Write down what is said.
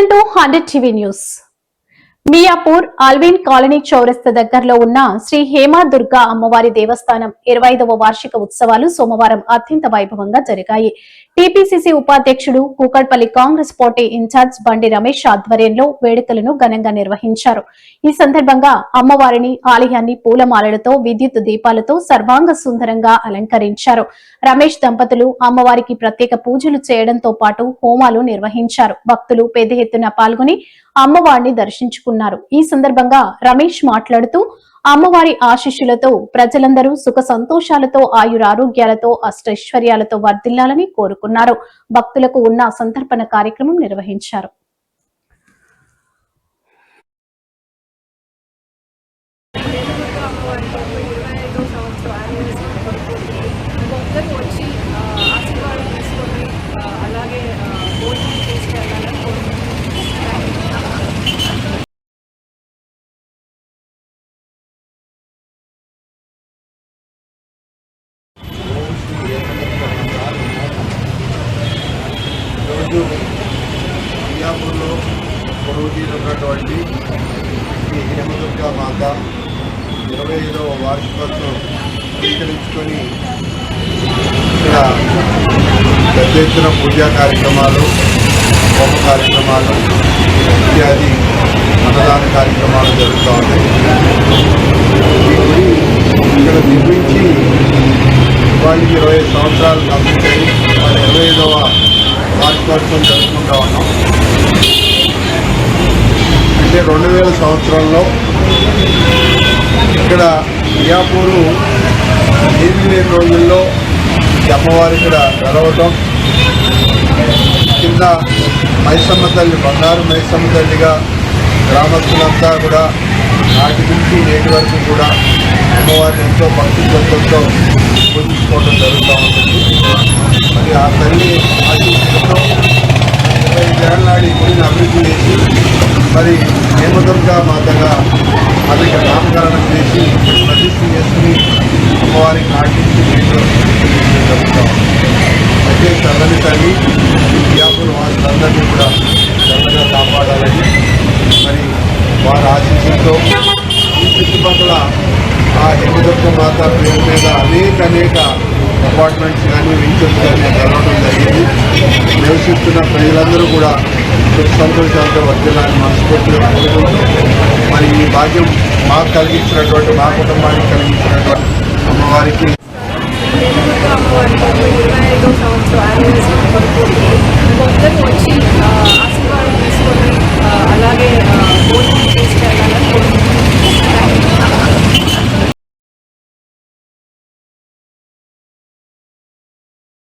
Welcome to 100 TV news. Miyapur Allwyn colony చౌరస్తా దగ్గరలో ఉన్న శ్రీ హేమాదుర్గ అమ్మవారి దేవస్థానం 25వ వార్షిక ఉత్సవాలు సోమవారం అత్యంత వైభవంగా జరిగాయి. టీపీసీసీ ఉపాధ్యక్షుడు కూకట్పల్లి కాంగ్రెస్ పార్టీ ఇన్ఛార్జ్ బండి రమేష్ ఆధ్వర్యంలో వేడుకలను ఘనంగా నిర్వహించారు. ఈ సందర్భంగా అమ్మవారిని ఆలయాన్ని పూలమాలలతో విద్యుత్ దీపాలతో సర్వాంగ సుందరంగా అలంకరించారు. రమేష్ దంపతులు అమ్మవారికి ప్రత్యేక పూజలు చేయడంతో పాటు హోమాలు నిర్వహించారు. భక్తులు పెద్ద ఎత్తున పాల్గొని అమ్మవారిని దర్శించుకున్నారు. ఈ సందర్భంగా రమేష్ మాట్లాడుతూ అమ్మవారి ఆశీస్సులతో ప్రజలందరూ సుఖ సంతోషాలతో ఆయురారోగ్యాలతో అష్టైశ్వర్యాలతో వర్ధిల్లాలని కోరుకున్నారు. భక్తులకు ఉన్న సంతర్పణ కార్యక్రమం నిర్వహించారు. మియాపూర్లో పొరుగుతీరున్నటువంటి ఈ హేమదుర్గా మాత 25వ వార్షికోత్సవం స్వీకరించుకొని ఇక్కడ పెద్ద ఎత్తున పూజా కార్యక్రమాలు, హోమ కార్యక్రమాలు ఇత్యాది అన్నదాన కార్యక్రమాలు జరుగుతూ ఉన్నాయి. ఈ గుడి ఇక్కడ నిర్మించి ఇవాళకి 25 సంవత్సరాలు కంప్లీట్ అయ్యి వాళ్ళ 25వ వార్షికోత్సవం జరుపుకుంటా ఉన్నాం. అంటే 2000 సంవత్సరంలో ఇక్కడ మియాపూరు ఏమీ లేని రోజుల్లో అమ్మవారి ఇక్కడ గెలవటం, కింద మైసమ్మ తల్లి బంగారు మైసమ్మ తల్లిగా గ్రామస్తులంతా కూడా నాటి నుంచి నేటి వరకు కూడా అమ్మవారిని ఎంతో భక్తి శ్రద్ధలతో పూజించుకోవడం జరుగుతూ ఉంటుంది. మరి ఆ తల్లి ఆశీస్సులతో 25 ఏళ్ల నాడు ఈ గుడిని అభివృద్ధి చేసి మరి హేమదుర్గా మాతగా అలాగే నామకరణం చేసి ప్రతిష్ఠ చేసుకుని అమ్మవారికి నాటి నుంచి నేటి వరకు జరుగుతూ ఉంది. అయితే చల్లని తల్లి మియాపూర్ వాసులందరినీ కూడా చల్లగా కాపాడాలని మరి వారి ఆశీస్సులతో ఈ చుట్టుపక్కల ఆ హేమదుర్గ మాత పేరు మీద అనేక అపార్ట్మెంట్స్ కానీ వెంచర్స్ కానీ జరగడం జరిగింది. నివసిస్తున్న ప్రజలందరూ కూడా సుఖ సంతోషాలతో వర్ధిల్లాలని మనస్ఫూర్తిగా కోరుకుంటూ మరి ఈ భాగ్యం మాకు కలిగించినటువంటి మా కుటుంబానికి కలిగించినటువంటి అమ్మవారికి వచ్చి ఆశీర్వాదం తీసుకొని